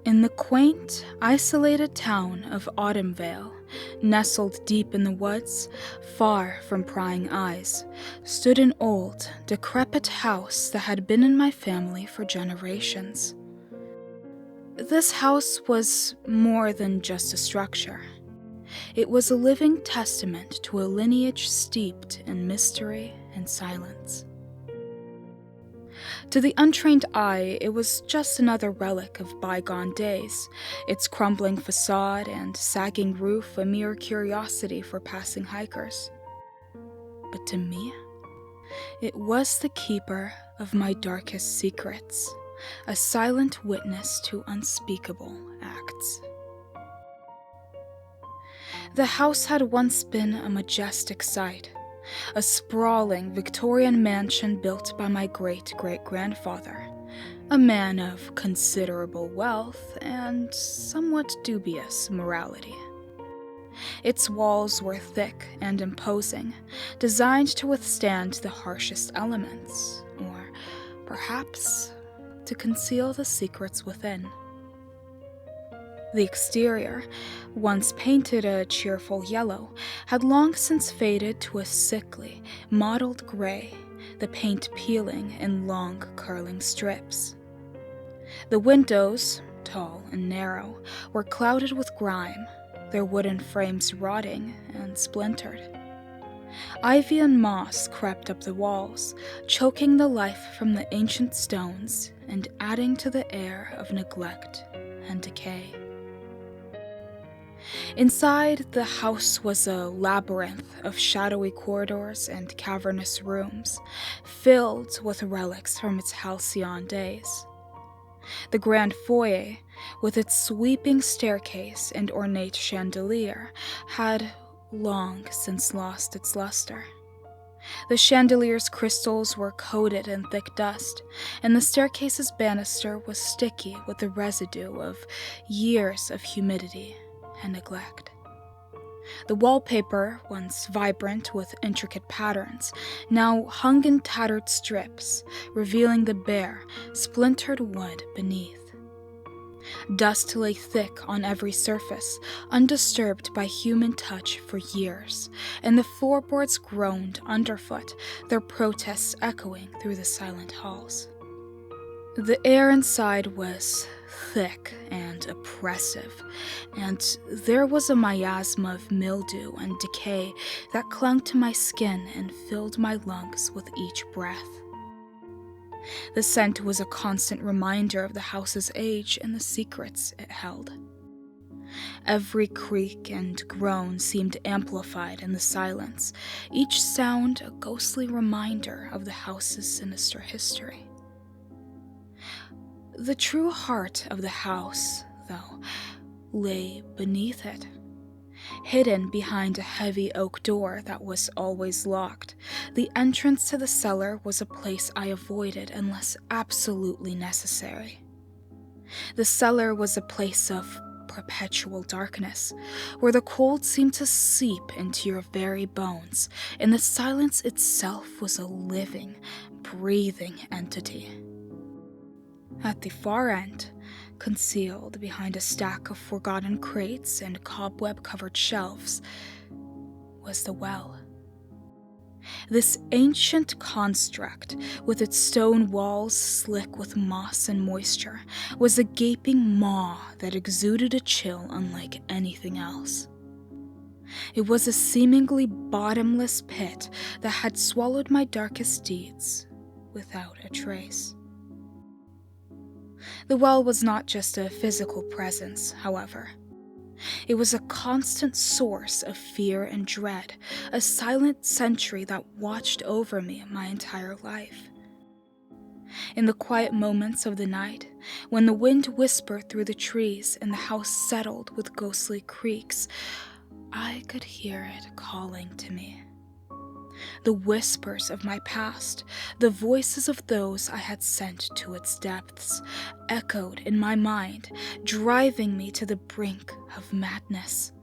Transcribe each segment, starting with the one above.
In the quaint, isolated town of Autumnvale, nestled deep in the woods, far from prying eyes, stood an old, decrepit house that had been in my family for generations. This house was more than just a structure. It was a living testament to a lineage steeped in mystery and silence. To the untrained eye, it was just another relic of bygone days, its crumbling facade and sagging roof a mere curiosity for passing hikers. But to me, it was the keeper of my darkest secrets, a silent witness to unspeakable acts. The house had once been a majestic sight, a sprawling Victorian mansion built by my great-great-grandfather, a man of considerable wealth and somewhat dubious morality. Its walls were thick and imposing, designed to withstand the harshest elements, or perhaps to conceal the secrets within. The exterior, once painted a cheerful yellow, had long since faded to a sickly, mottled gray, the paint peeling in long, curling strips. The windows, tall and narrow, were clouded with grime, their wooden frames rotting and splintered. Ivy and moss crept up the walls, choking the life from the ancient stones and adding to the air of neglect and decay. Inside, the house was a labyrinth of shadowy corridors and cavernous rooms, filled with relics from its halcyon days. The grand foyer, with its sweeping staircase and ornate chandelier, had long since lost its luster. The chandelier's crystals were coated in thick dust, and the staircase's banister was sticky with the residue of years of humidity and neglect. The wallpaper, once vibrant with intricate patterns, now hung in tattered strips, revealing the bare, splintered wood beneath. Dust lay thick on every surface, undisturbed by human touch for years, and the floorboards groaned underfoot, their protests echoing through the silent halls. The air inside was thick and oppressive, and there was a miasma of mildew and decay that clung to my skin and filled my lungs with each breath. The scent was a constant reminder of the house's age and the secrets it held. Every creak and groan seemed amplified in the silence, each sound a ghostly reminder of the house's sinister history. The true heart of the house, though, lay beneath it. Hidden behind a heavy oak door that was always locked, the entrance to the cellar was a place I avoided unless absolutely necessary. The cellar was a place of perpetual darkness, where the cold seemed to seep into your very bones, and the silence itself was a living, breathing entity. At the far end, concealed behind a stack of forgotten crates and cobweb-covered shelves, was the well. This ancient construct, with its stone walls slick with moss and moisture, was a gaping maw that exuded a chill unlike anything else. It was a seemingly bottomless pit that had swallowed my darkest deeds without a trace. The well was not just a physical presence, however. It was a constant source of fear and dread, a silent sentry that watched over me my entire life. In the quiet moments of the night, when the wind whispered through the trees and the house settled with ghostly creaks, I could hear it calling to me. The whispers of my past, the voices of those I had sent to its depths, echoed in my mind, driving me to the brink of madness.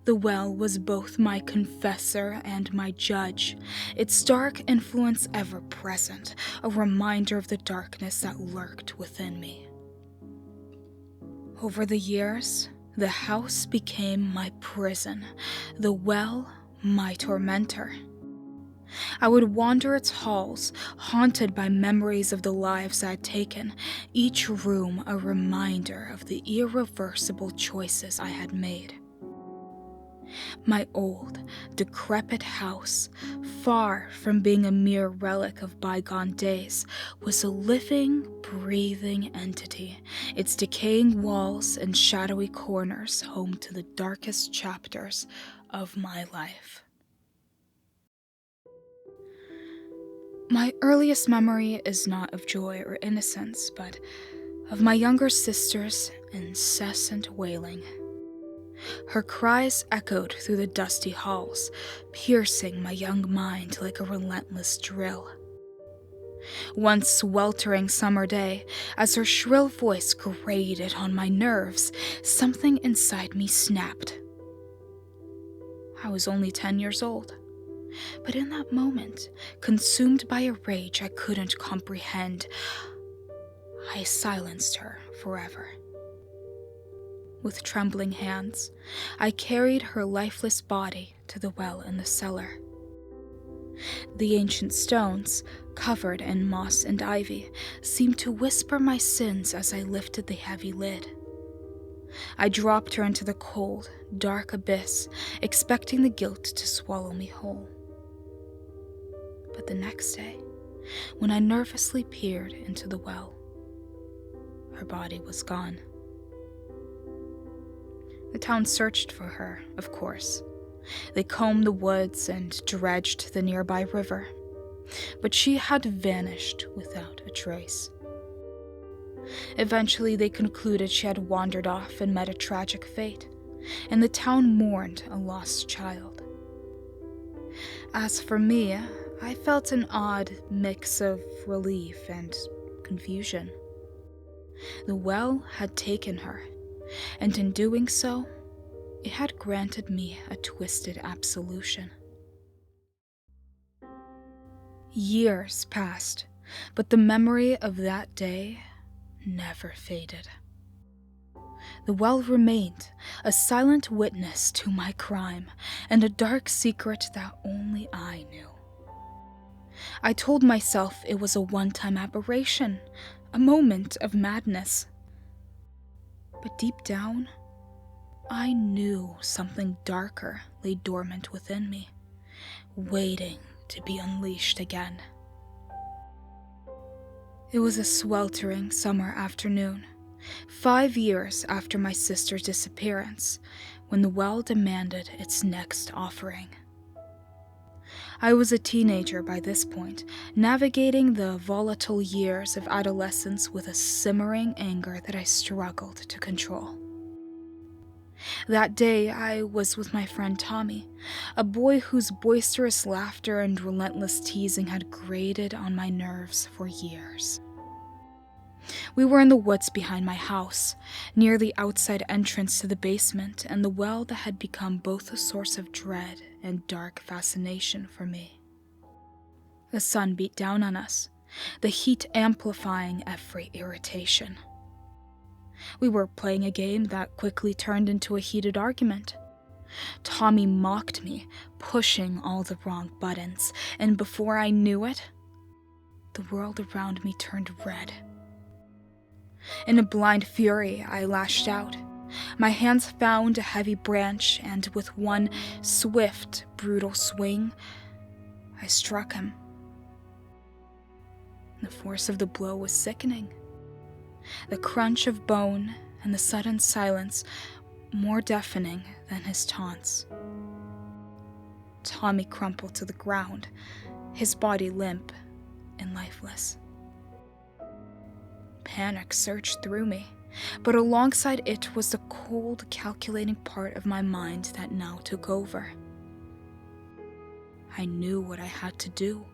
The well was both my confessor and my judge, its dark influence ever present, a reminder of the darkness that lurked within me. Over the years, the house became my prison, the well my tormentor. I would wander its halls, haunted by memories of the lives I'd taken, each room a reminder of the irreversible choices I had made. My old, decrepit house, far from being a mere relic of bygone days, was a living, breathing entity, its decaying walls and shadowy corners home to the darkest chapters of my life. My earliest memory is not of joy or innocence, but of my younger sister's incessant wailing. Her cries echoed through the dusty halls, piercing my young mind like a relentless drill. One sweltering summer day, as her shrill voice grated on my nerves, something inside me snapped. I was only 10 years old, but in that moment, consumed by a rage I couldn't comprehend, I silenced her forever. With trembling hands, I carried her lifeless body to the well in the cellar. The ancient stones, covered in moss and ivy, seemed to whisper my sins as I lifted the heavy lid. I dropped her into the cold, dark abyss, expecting the guilt to swallow me whole. But the next day, when I nervously peered into the well, her body was gone. The town searched for her, of course. They combed the woods and dredged the nearby river, but she had vanished without a trace. Eventually, they concluded she had wandered off and met a tragic fate, and the town mourned a lost child. As for me, I felt an odd mix of relief and confusion. The well had taken her, and in doing so, it had granted me a twisted absolution. Years passed, but the memory of that day never faded. The well remained a silent witness to my crime and a dark secret that only I knew. I told myself it was a one-time aberration, a moment of madness. But deep down, I knew something darker lay dormant within me, waiting to be unleashed again. It was a sweltering summer afternoon, 5 years after my sister's disappearance, when the well demanded its next offering. I was a teenager by this point, navigating the volatile years of adolescence with a simmering anger that I struggled to control. That day, I was with my friend Tommy, a boy whose boisterous laughter and relentless teasing had grated on my nerves for years. We were in the woods behind my house, near the outside entrance to the basement and the well that had become both a source of dread and dark fascination for me. The sun beat down on us, the heat amplifying every irritation. We were playing a game that quickly turned into a heated argument. Tommy mocked me, pushing all the wrong buttons, and before I knew it, the world around me turned red. In a blind fury, I lashed out. My hands found a heavy branch, and with one swift, brutal swing, I struck him. The force of the blow was sickening. The crunch of bone and the sudden silence more deafening than his taunts. Tommy crumpled to the ground, his body limp and lifeless. Panic surged through me, but alongside it was the cold, calculating part of my mind that now took over. I knew what I had to do.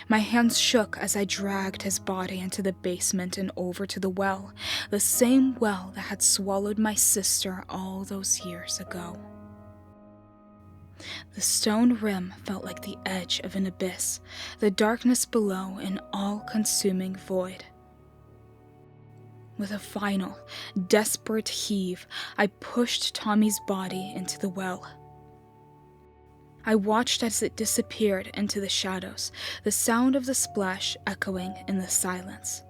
My hands shook as I dragged his body into the basement and over to the well, the same well that had swallowed my sister all those years ago. The stone rim felt like the edge of an abyss, the darkness below an all-consuming void. With a final, desperate heave, I pushed Tommy's body into the well. I watched as it disappeared into the shadows, the sound of the splash echoing in the silence.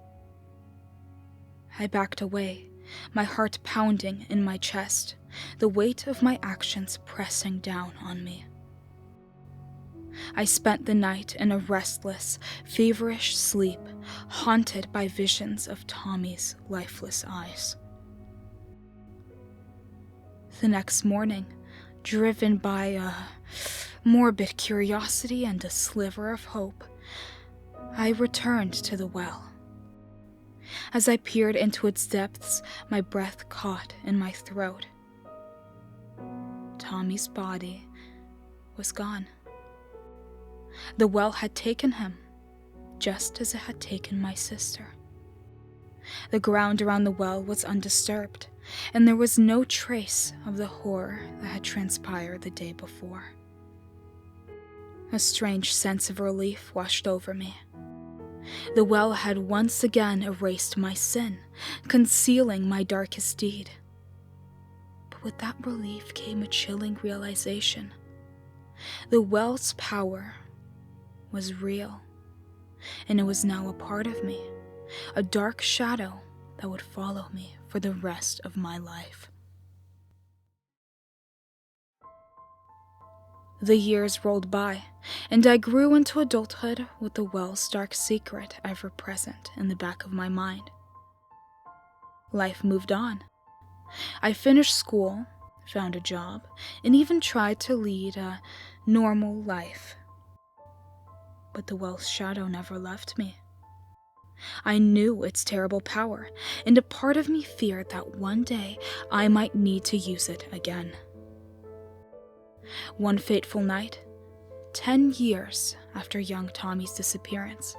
I backed away, my heart pounding in my chest, the weight of my actions pressing down on me. I spent the night in a restless, feverish sleep, haunted by visions of Tommy's lifeless eyes. The next morning, driven by a morbid curiosity and a sliver of hope, I returned to the well. As I peered into its depths, my breath caught in my throat. Tommy's body was gone. The well had taken him, just as it had taken my sister. The ground around the well was undisturbed, and there was no trace of the horror that had transpired the day before. A strange sense of relief washed over me. The well had once again erased my sin, concealing my darkest deed. But with that relief came a chilling realization. The well's power was real, and it was now a part of me, a dark shadow that would follow me for the rest of my life. The years rolled by, and I grew into adulthood with the well's dark secret ever present in the back of my mind. Life moved on. I finished school, found a job, and even tried to lead a normal life. But the well's shadow never left me. I knew its terrible power, and a part of me feared that one day I might need to use it again. One fateful night, 10 years after young Tommy's disappearance,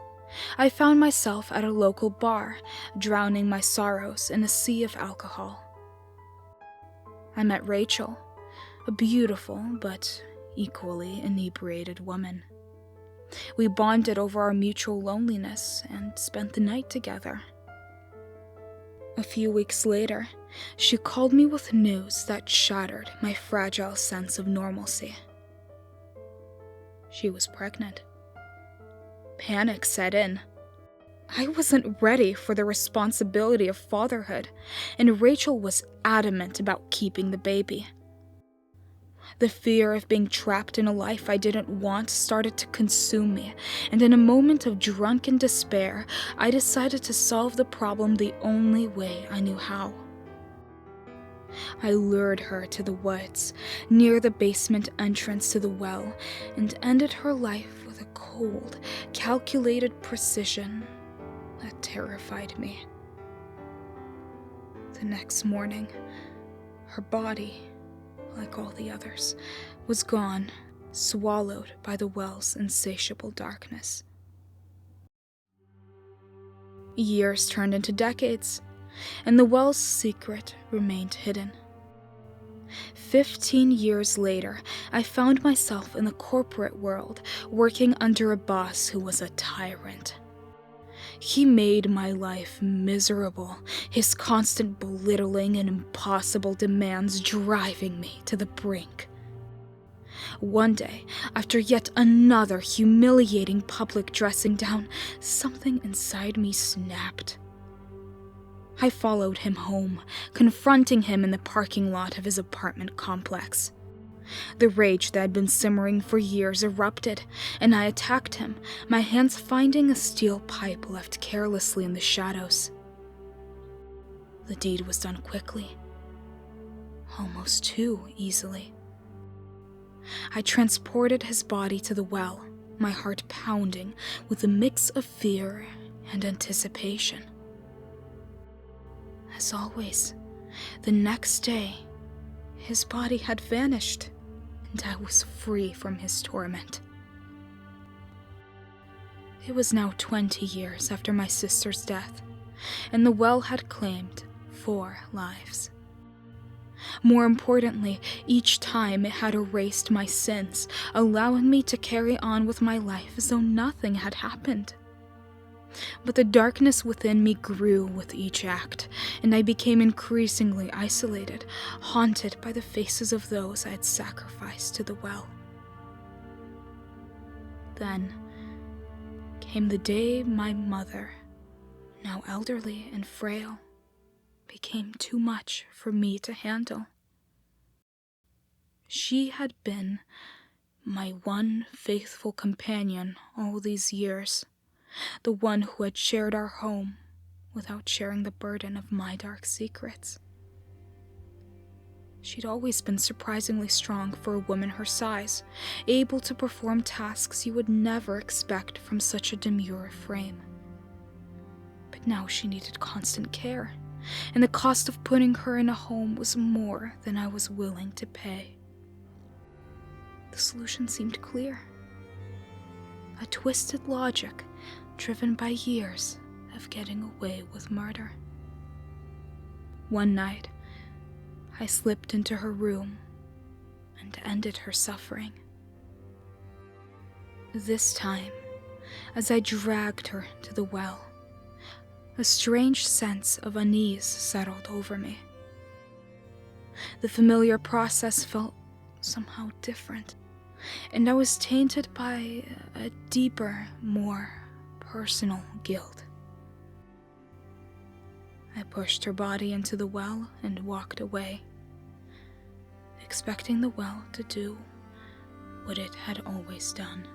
I found myself at a local bar, drowning my sorrows in a sea of alcohol. I met Rachel, a beautiful but equally inebriated woman. We bonded over our mutual loneliness and spent the night together. A few weeks later, she called me with news that shattered my fragile sense of normalcy. She was pregnant. Panic set in. I wasn't ready for the responsibility of fatherhood, and Rachel was adamant about keeping the baby. The fear of being trapped in a life I didn't want started to consume me, and in a moment of drunken despair, I decided to solve the problem the only way I knew how. I lured her to the woods, near the basement entrance to the well, and ended her life with a cold, calculated precision that terrified me. The next morning, her body, like all the others, was gone, swallowed by the well's insatiable darkness. Years turned into decades, and the well's secret remained hidden. 15 years later, I found myself in the corporate world, working under a boss who was a tyrant. He made my life miserable, his constant belittling and impossible demands driving me to the brink. One day, after yet another humiliating public dressing down, something inside me snapped. I followed him home, confronting him in the parking lot of his apartment complex. The rage that had been simmering for years erupted, and I attacked him, my hands finding a steel pipe left carelessly in the shadows. The deed was done quickly, almost too easily. I transported his body to the well, my heart pounding with a mix of fear and anticipation. As always, the next day, his body had vanished, and I was free from his torment. It was now 20 years after my sister's death, and the well had claimed 4 lives. More importantly, each time it had erased my sins, allowing me to carry on with my life as though nothing had happened. But the darkness within me grew with each act, and I became increasingly isolated, haunted by the faces of those I had sacrificed to the well. Then came the day my mother, now elderly and frail, became too much for me to handle. She had been my one faithful companion all these years, the one who had shared our home without sharing the burden of my dark secrets. She'd always been surprisingly strong for a woman her size, able to perform tasks you would never expect from such a demure frame. But now she needed constant care, and the cost of putting her in a home was more than I was willing to pay. The solution seemed clear. A twisted logic driven by years of getting away with murder. One night, I slipped into her room and ended her suffering. This time, as I dragged her to the well, a strange sense of unease settled over me. The familiar process felt somehow different, and I was tainted by a deeper, more personal guilt. I pushed her body into the well and walked away, expecting the well to do what it had always done.